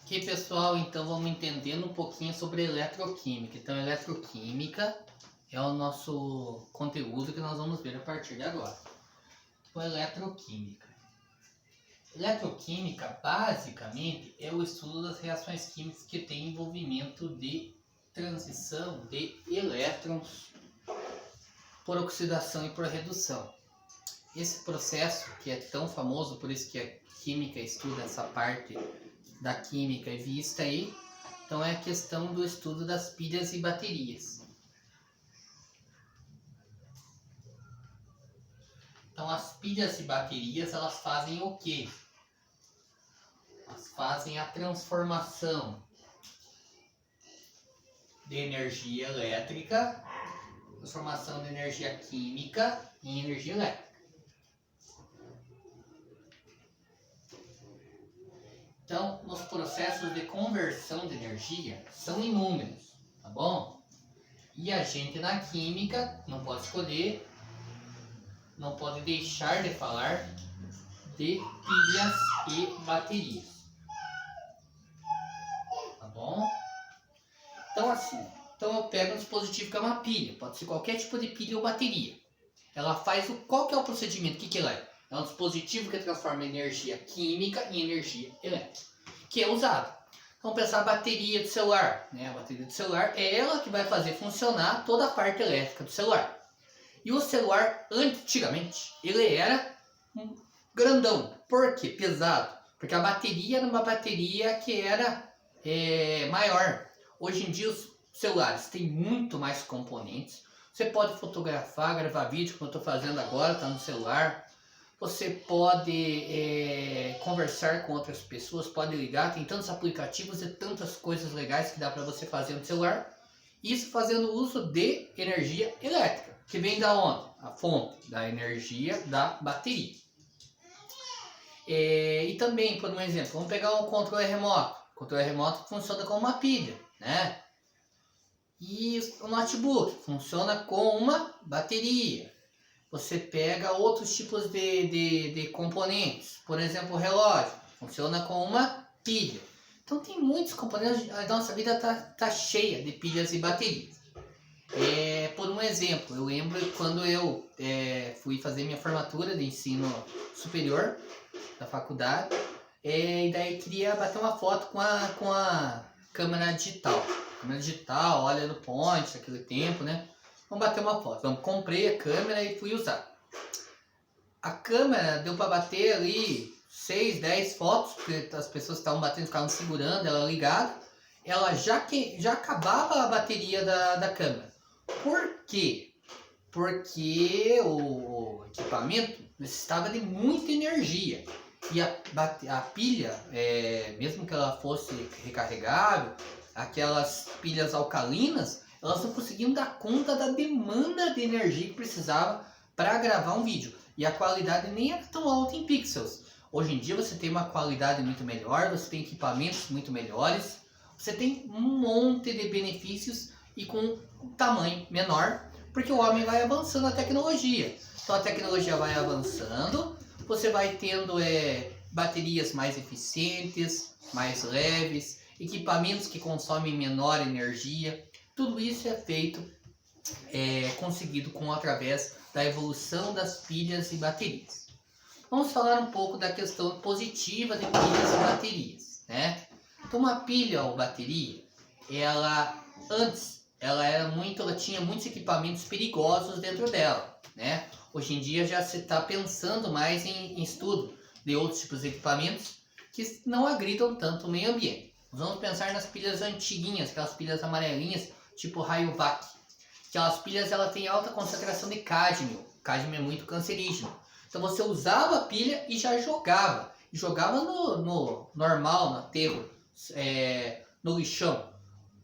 Ok, pessoal, então vamos entendendo um pouquinho sobre eletroquímica. Então, eletroquímica é o nosso conteúdo que nós vamos ver a partir de agora. Então, eletroquímica. Eletroquímica, basicamente, é o estudo das reações químicas que têm envolvimento de transição de elétrons por oxidação e por redução. Esse processo, que é tão famoso, por isso que a química estuda essa parte da química é vista aí, então é a questão do estudo das pilhas e baterias. Então as pilhas e baterias, elas fazem o quê? Elas fazem a transformação de energia elétrica, transformação de energia química em energia elétrica. Então, os processos de conversão de energia são inúmeros, tá bom? E a gente na química não pode escolher, não pode deixar de falar de pilhas e baterias, tá bom? Então assim, eu pego um dispositivo que é uma pilha, pode ser qualquer tipo de pilha ou bateria. Ela faz qual que é o procedimento? O que ela é? É um dispositivo que transforma energia química em energia elétrica, que é usado. Vamos pensar a bateria do celular, né? A bateria do celular é ela que vai fazer funcionar toda a parte elétrica do celular. E o celular, antigamente, ele era um grandão. Por quê? Pesado. Porque a bateria era uma bateria que era maior. Hoje em dia os celulares têm muito mais componentes. Você pode fotografar, gravar vídeo, como eu estou fazendo agora, está no celular. Você pode conversar com outras pessoas, pode ligar, tem tantos aplicativos e tantas coisas legais que dá para você fazer no celular. Isso fazendo uso de energia elétrica, que vem da onde? A fonte da energia da bateria. E também, por um exemplo, vamos pegar um controle remoto. O controle remoto funciona com uma pilha, né? E o notebook funciona com uma bateria. Você pega outros tipos de componentes. Por exemplo, o relógio funciona com uma pilha. Então tem muitos componentes, a nossa vida tá cheia de pilhas e baterias. Por um exemplo, eu lembro quando eu fui fazer minha formatura de ensino superior da faculdade, e daí queria bater uma foto com a câmera digital. Câmera digital, olha no point, naquele tempo, né? Vamos bater uma foto. Então, comprei a câmera e fui usar. A câmera deu para bater ali 6, 10 fotos, porque as pessoas estavam batendo, ficavam segurando ela ligada. Ela já acabava a bateria da câmera. Por quê? Porque o equipamento necessitava de muita energia. E a pilha, mesmo que ela fosse recarregável, aquelas pilhas alcalinas, elas não conseguiam dar conta da demanda de energia que precisava para gravar um vídeo. E a qualidade nem era tão alta em pixels. Hoje em dia você tem uma qualidade muito melhor, você tem equipamentos muito melhores, você tem um monte de benefícios e com um tamanho menor, porque o homem vai avançando a tecnologia. Então a tecnologia vai avançando, você vai tendo baterias mais eficientes, mais leves, equipamentos que consomem menor energia. Tudo isso é feito, conseguido através da evolução das pilhas e baterias. Vamos falar um pouco da questão positiva de pilhas e baterias, né? Então uma pilha ou bateria, ela tinha muitos equipamentos perigosos dentro dela, né? Hoje em dia já se está pensando mais em estudo de outros tipos de equipamentos que não agridam tanto o meio ambiente. Vamos pensar nas pilhas antiguinhas, aquelas pilhas amarelinhas, tipo Rayovac. Aquelas pilhas têm alta concentração de cádmio. Cádmio é muito cancerígeno. Então você usava a pilha e já jogava. Jogava no normal, no aterro, no lixão.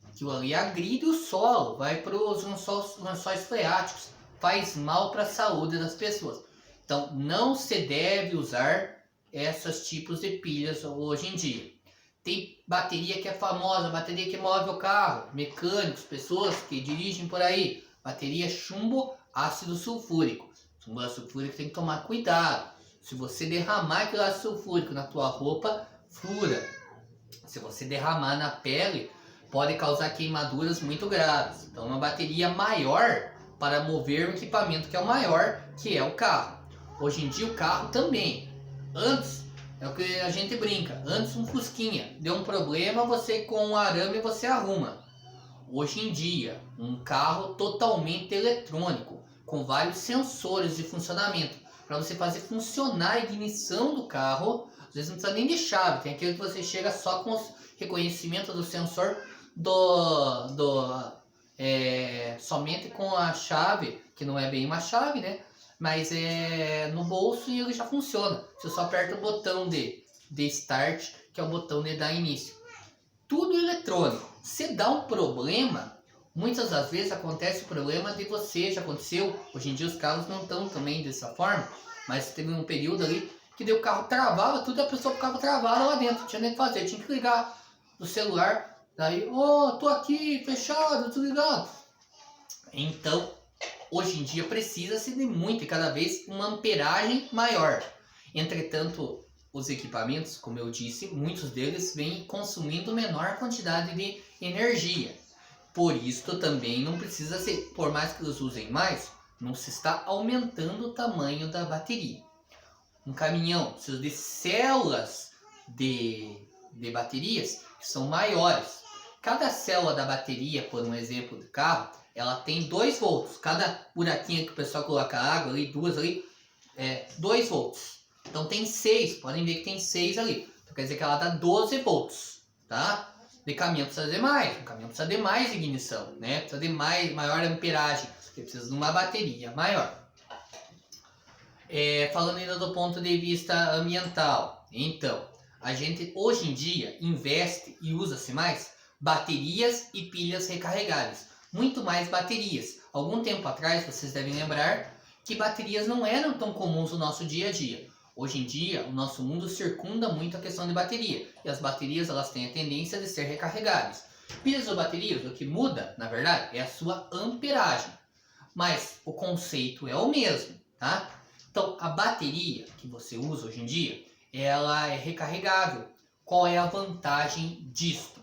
Aquilo ali agride o solo, vai para os lençóis freáticos, faz mal para a saúde das pessoas. Então não se deve usar esses tipos de pilhas hoje em dia. Tem bateria que é famosa, bateria que move o carro, mecânicos, pessoas que dirigem por aí. Bateria chumbo ácido sulfúrico. Chumbo ácido sulfúrico tem que tomar cuidado. Se você derramar aquele ácido sulfúrico na tua roupa, fura. Se você derramar na pele, pode causar queimaduras muito graves. Então, uma bateria maior para mover o equipamento que é o maior, que é o carro. Hoje em dia, o carro também. Antes, é o que a gente brinca, antes um fusquinha, deu um problema, você com um arame você arruma. Hoje em dia, um carro totalmente eletrônico, com vários sensores de funcionamento, para você fazer funcionar a ignição do carro. Às vezes não precisa nem de chave, tem aquele que você chega só com o reconhecimento do sensor somente com a chave, que não é bem uma chave, né? Mas é no bolso e ele já funciona. Você só aperta o botão de start, que é o botão de dar início. Tudo eletrônico. Se dá um problema, muitas das vezes acontece o problema de você, já aconteceu. Hoje em dia os carros não estão também dessa forma, mas teve um período ali que o carro travava, tudo, a pessoa ficava travada lá dentro, tinha nem que fazer, tinha que ligar no celular, daí, tô aqui, fechado, tudo ligado. Então, hoje em dia precisa-se de muito e cada vez uma amperagem maior. Entretanto, os equipamentos, como eu disse, muitos deles vêm consumindo menor quantidade de energia. Por isso também não precisa ser, por mais que eles usem mais, não se está aumentando o tamanho da bateria. Um caminhão precisa de células de baterias que são maiores. Cada célula da bateria, por um exemplo de carro, ela tem 2 volts. Cada buraquinho que o pessoal coloca água ali, 2 ali, 2 volts. Então tem 6, podem ver que tem 6 ali. Então quer dizer que ela dá 12 volts, tá? De caminhão precisa de mais, um caminhão precisa de mais ignição, né? Precisa de maior amperagem, porque precisa de uma bateria maior. Falando ainda do ponto de vista ambiental, então, a gente hoje em dia investe e usa-se mais baterias e pilhas recarregáveis. Muito mais baterias. Algum tempo atrás, vocês devem lembrar que baterias não eram tão comuns no nosso dia a dia. Hoje em dia, o nosso mundo circunda muito a questão de bateria. E as baterias, elas têm a tendência de ser recarregáveis. Pilhas ou baterias, o que muda, na verdade, é a sua amperagem. Mas o conceito é o mesmo, tá? Então, a bateria que você usa hoje em dia, ela é recarregável. Qual é a vantagem disto?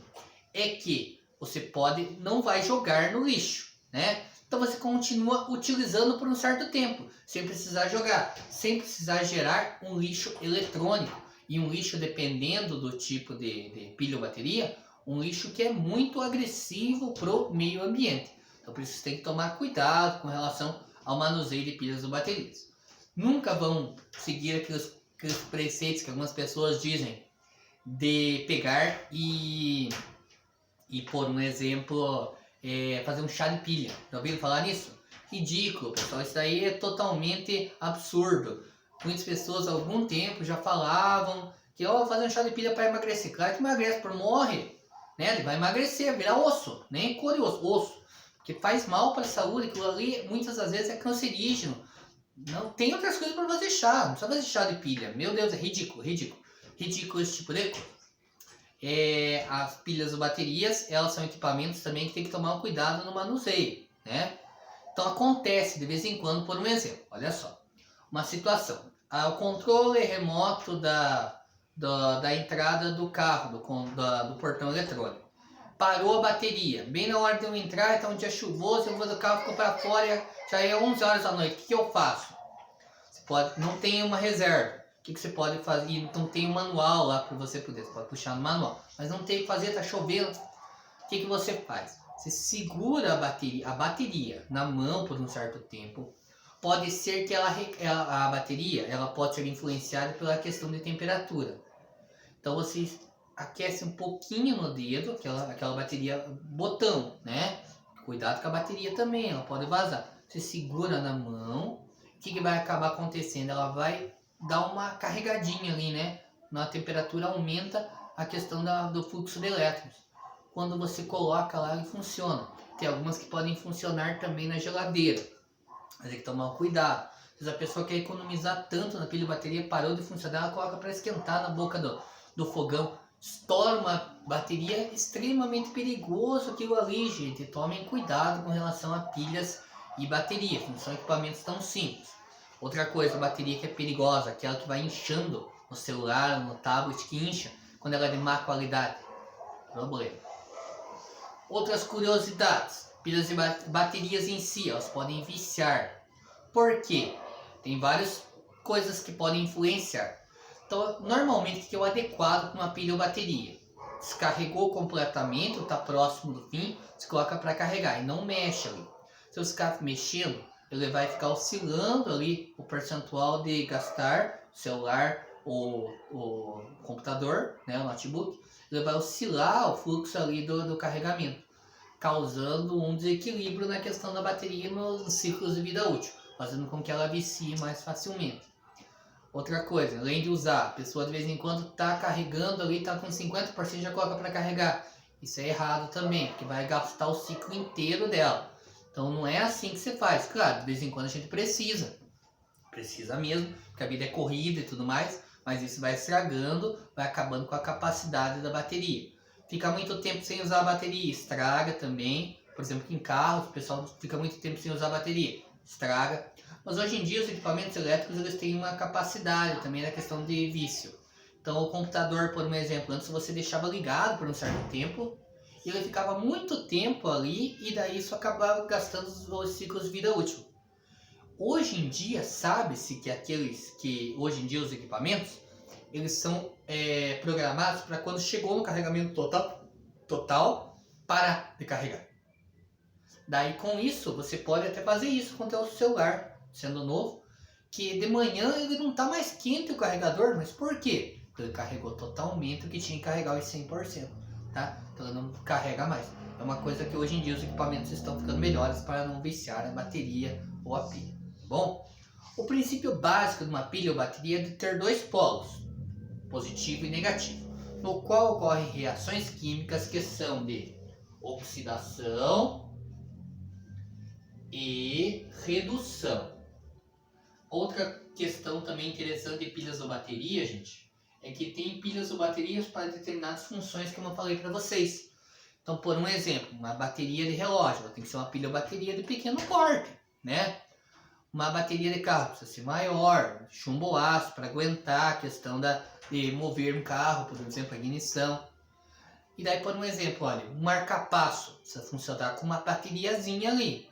É que você não vai jogar no lixo, né? Então você continua utilizando por um certo tempo, sem precisar jogar, sem precisar gerar um lixo eletrônico. E um lixo, dependendo do tipo de pilha ou bateria, um lixo que é muito agressivo para o meio ambiente. Então por isso você tem que tomar cuidado com relação ao manuseio de pilhas ou baterias. Nunca vão seguir aqueles preceitos que algumas pessoas dizem de pegar e por um exemplo, fazer um chá de pilha. Já ouviram falar nisso? Ridículo, pessoal. Isso daí é totalmente absurdo. Muitas pessoas há algum tempo já falavam que fazer um chá de pilha para emagrecer. Claro que emagrece, por morre, né? Ele vai emagrecer, virar osso, nem cor de osso. Porque faz mal para a saúde, aquilo ali muitas das vezes é cancerígeno. Não tem outras coisas para fazer chá, não precisa fazer chá de pilha. Meu Deus, é ridículo, ridículo. Ridículo esse tipo de coisa. As pilhas ou baterias, elas são equipamentos também que tem que tomar um cuidado no manuseio, né? Então acontece de vez em quando, por um exemplo, olha só, uma situação, o controle remoto da entrada do carro, do portão eletrônico, parou a bateria, bem na hora de eu entrar, então um dia chuvoso, eu vou do carro, ficou para fora, já é 11 horas da noite, o que eu faço? Não tem uma reserva. O que você pode fazer? Então tem um manual lá para você poder. Você pode puxar no manual. Mas não tem o que fazer, tá chovendo. O que você faz? Você segura a bateria na mão por um certo tempo. Pode ser que a bateria ela pode ser influenciada pela questão de temperatura. Então você aquece um pouquinho no dedo, aquela bateria botão, né? Cuidado com a bateria também, ela pode vazar. Você segura na mão. O que vai acabar acontecendo? Ela vai dar uma carregadinha ali, né? Na temperatura aumenta a questão do fluxo de elétrons. Quando você coloca lá, ele funciona. Tem algumas que podem funcionar também na geladeira. Mas tem que tomar cuidado. Se a pessoa quer economizar tanto na pilha de bateria, parou de funcionar, ela coloca para esquentar na boca do fogão. Estoura uma bateria, extremamente perigoso aquilo ali, gente. Tomem cuidado com relação a pilhas e baterias. Não são equipamentos tão simples. Outra coisa, a bateria que é perigosa, aquela que vai inchando no celular, no tablet, que incha quando ela é de má qualidade. problema. Outras curiosidades, pilhas e baterias em si, elas podem viciar. Por quê? Tem várias coisas que podem influenciar. Então, normalmente, o que é o adequado para uma pilha ou bateria? Descarregou completamente, ou está próximo do fim, você coloca para carregar e não mexe ali. Se você ficar mexendo, ele vai ficar oscilando ali o percentual de gastar o celular ou o computador, né, o notebook. Ele vai oscilar o fluxo ali do carregamento, causando um desequilíbrio na questão da bateria nos ciclos de vida útil, fazendo com que ela vicie mais facilmente. Outra coisa, além de usar, a pessoa de vez em quando está carregando ali, está com 50% já coloca para carregar. Isso é errado também, porque vai gastar o ciclo inteiro dela. Então não é assim que você faz. Claro, de vez em quando a gente precisa mesmo, porque a vida é corrida e tudo mais, mas isso vai estragando, vai acabando com a capacidade da bateria. Fica muito tempo sem usar a bateria, estraga também. Por exemplo, em carros, o pessoal fica muito tempo sem usar a bateria, estraga. Mas hoje em dia os equipamentos elétricos eles têm uma capacidade também na questão de vício. Então o computador, por um exemplo, antes você deixava ligado por um certo tempo, e ele ficava muito tempo ali e daí isso acabava gastando os ciclos de vida útil. Hoje em dia sabe-se que hoje em dia os equipamentos eles são programados para quando chegou no carregamento total parar de carregar. Daí com isso você pode até fazer isso com o seu celular, sendo novo, que de manhã ele não está mais quente o carregador, mas por quê? Porque ele carregou totalmente o que tinha que carregar os 100%, tá? Então ele não carrega mais. É uma coisa que hoje em dia os equipamentos estão ficando melhores para não viciar a bateria ou a pilha. Bom, o princípio básico de uma pilha ou bateria é de ter dois polos, positivo e negativo, no qual ocorrem reações químicas que são de oxidação e redução. Outra questão também interessante de pilhas ou baterias, gente, é que tem pilhas ou baterias para determinadas funções, como eu falei para vocês. Então, por um exemplo, uma bateria de relógio, ela tem que ser uma pilha ou bateria de pequeno porte, né? Uma bateria de carro precisa ser maior, chumbo ou aço, para aguentar a questão de mover um carro, por exemplo, a ignição. E daí, por um exemplo, olha, um marca-passo precisa funcionar com uma bateriazinha ali.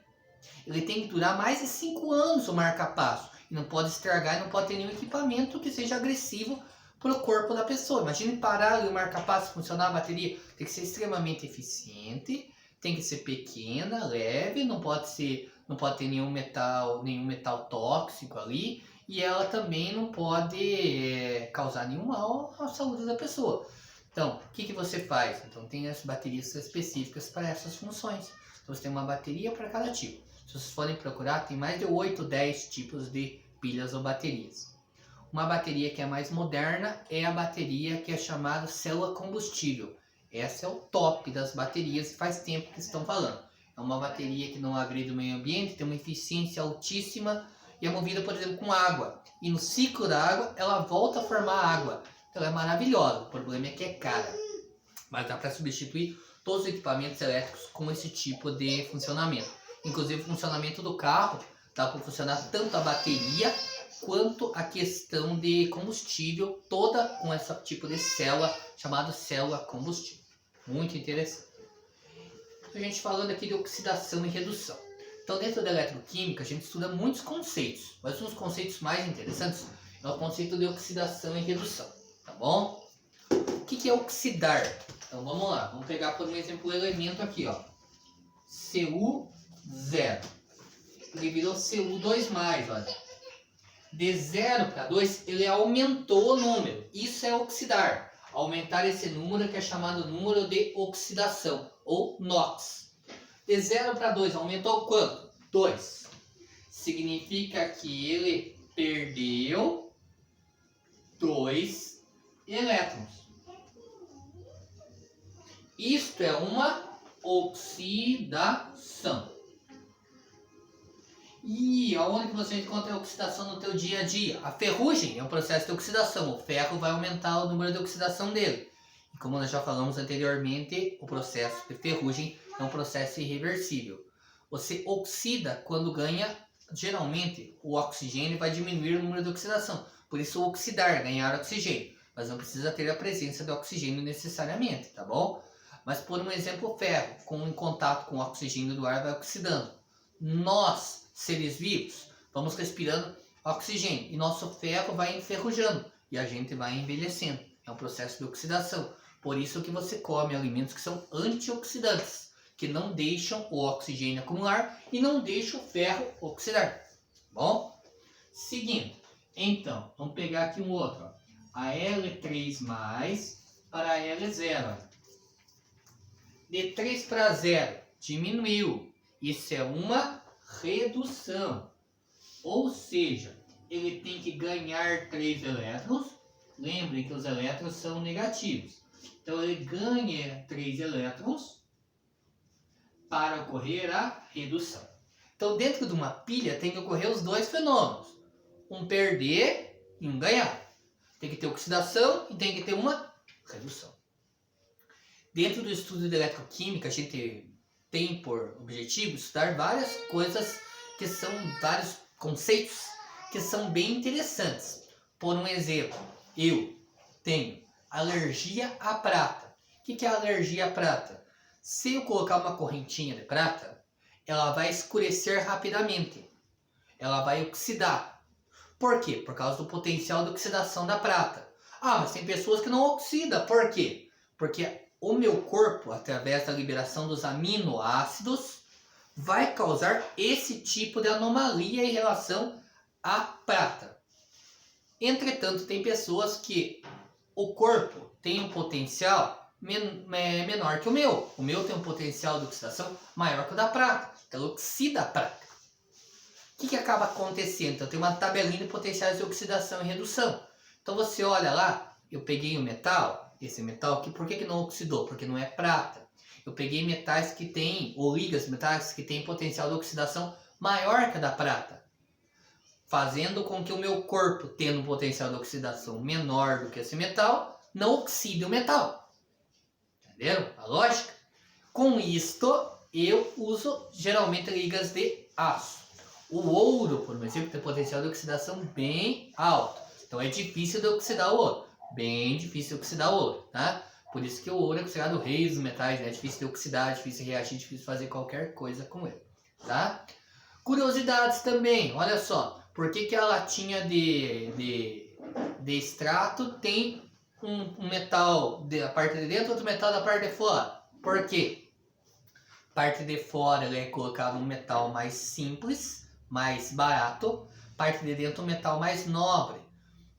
Ele tem que durar mais de 5 anos o marca-passo. E não pode estragar e não pode ter nenhum equipamento que seja agressivo para o corpo da pessoa. Imagine parar ali o marca-passo, funcionar a bateria. Tem que ser extremamente eficiente, tem que ser pequena, leve, não pode ter nenhum metal tóxico ali. E ela também não pode causar nenhum mal à saúde da pessoa. Então, o que você faz? Então, tem as baterias específicas para essas funções. Então, você tem uma bateria para cada tipo. Se vocês forem procurar, tem mais de 8, 10 tipos de pilhas ou baterias. Uma bateria que é mais moderna é a bateria que é chamada célula combustível. Essa é o top das baterias e faz tempo que estão falando. É uma bateria que não agride o meio ambiente, tem uma eficiência altíssima e é movida, por exemplo, com água. E no ciclo da água, ela volta a formar água. Então, ela é maravilhosa. O problema é que é cara. Mas dá para substituir todos os equipamentos elétricos com esse tipo de funcionamento. Inclusive o funcionamento do carro dá para funcionar tanto a bateria quanto a questão de combustível, toda com esse tipo de célula chamada célula combustível. Muito interessante. A gente falando aqui de oxidação e redução. Então dentro da eletroquímica a gente estuda muitos conceitos, mas um dos conceitos mais interessantes é o conceito de oxidação e redução, tá bom? O que é oxidar? Então vamos lá, vamos pegar por um exemplo o elemento aqui, ó, Cu0. Ele virou Cu2+, olha. De 0 para 2, ele aumentou o número. Isso é oxidar. Aumentar esse número que é chamado número de oxidação, ou NOx. De 0 para 2, aumentou quanto? 2. Significa que ele perdeu 2 elétrons. Isto é uma oxidação. E aonde que você encontra a oxidação no teu dia a dia? A ferrugem é um processo de oxidação. O ferro vai aumentar o número de oxidação dele. E como nós já falamos anteriormente, o processo de ferrugem é um processo irreversível. Você oxida quando ganha, geralmente, o oxigênio vai diminuir o número de oxidação. Por isso, oxidar, ganhar oxigênio. Mas não precisa ter a presença de oxigênio necessariamente, tá bom? Mas por um exemplo, o ferro, em contato com o oxigênio do ar, vai oxidando. Nós, seres vivos, vamos respirando oxigênio e nosso ferro vai enferrujando e a gente vai envelhecendo. É um processo de oxidação. Por isso que você come alimentos que são antioxidantes, que não deixam o oxigênio acumular e não deixam o ferro oxidar. Bom? Seguindo. Então, vamos pegar aqui um outro. Ó. A L3+ para a L0. De 3 para 0 diminuiu. Isso é uma redução. Ou seja, ele tem que ganhar 3 elétrons. Lembre que os elétrons são negativos. Então ele ganha 3 elétrons para ocorrer a redução. Então dentro de uma pilha tem que ocorrer os dois fenômenos. Um perder e um ganhar. Tem que ter oxidação e tem que ter uma redução. Dentro do estudo de eletroquímica a gente tem por objetivo estudar várias coisas que são vários conceitos que são bem interessantes. Por um exemplo, eu tenho alergia à prata. O que é alergia à prata? Se eu colocar uma correntinha de prata, ela vai escurecer rapidamente. Ela vai oxidar. Por quê? Por causa do potencial de oxidação da prata. Ah, mas tem pessoas que não oxidam. Por quê? Porque o meu corpo, através da liberação dos aminoácidos, vai causar esse tipo de anomalia em relação à prata. Entretanto, tem pessoas que o corpo tem um potencial menor que o meu. O meu tem um potencial de oxidação maior que o da prata. Então, ela oxida a prata. O que acaba acontecendo? Então, tem uma tabelinha de potenciais de oxidação e redução. Então, você olha lá, eu peguei o metal, esse metal aqui, por que não oxidou? Porque não é prata. Eu peguei metais que têm, ou ligas metais que têm potencial de oxidação maior que a da prata, fazendo com que o meu corpo, tendo um potencial de oxidação menor do que esse metal, não oxide o metal. Entenderam a lógica? Com isto, eu uso geralmente ligas de aço. O ouro, por exemplo, tem potencial de oxidação bem alto. Então é difícil de oxidar o ouro. Bem difícil de oxidar o ouro, tá? Por isso que o ouro é considerado o rei dos metais, né? É difícil de oxidar, difícil de reagir, difícil de fazer qualquer coisa com ele, tá? Curiosidades também, olha só. Por que a latinha de extrato tem um metal da parte de dentro e outro metal da parte de fora? Por quê? A parte de fora ela é colocado um metal mais simples, mais barato. Parte de dentro um metal mais nobre.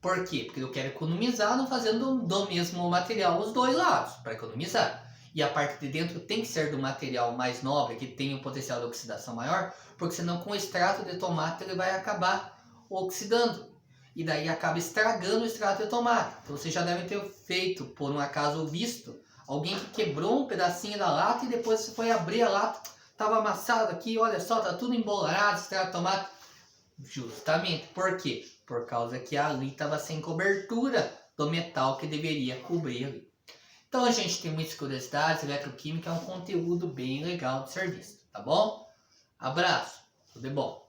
Por quê? Porque eu quero economizar não fazendo do mesmo material os dois lados, para economizar. E a parte de dentro tem que ser do material mais nobre, que tem um potencial de oxidação maior, porque senão com o extrato de tomate ele vai acabar oxidando. E daí acaba estragando o extrato de tomate. Então você já deve ter feito, por um acaso visto, alguém que quebrou um pedacinho da lata e depois você foi abrir a lata, estava amassado aqui, olha só, tá tudo embolorado, extrato de tomate. Justamente, por quê? Por causa que ali estava sem cobertura do metal que deveria cobrir ali. Então a gente tem muitas curiosidades, eletroquímica é um conteúdo bem legal de ser visto, tá bom? Abraço, tudo de bom.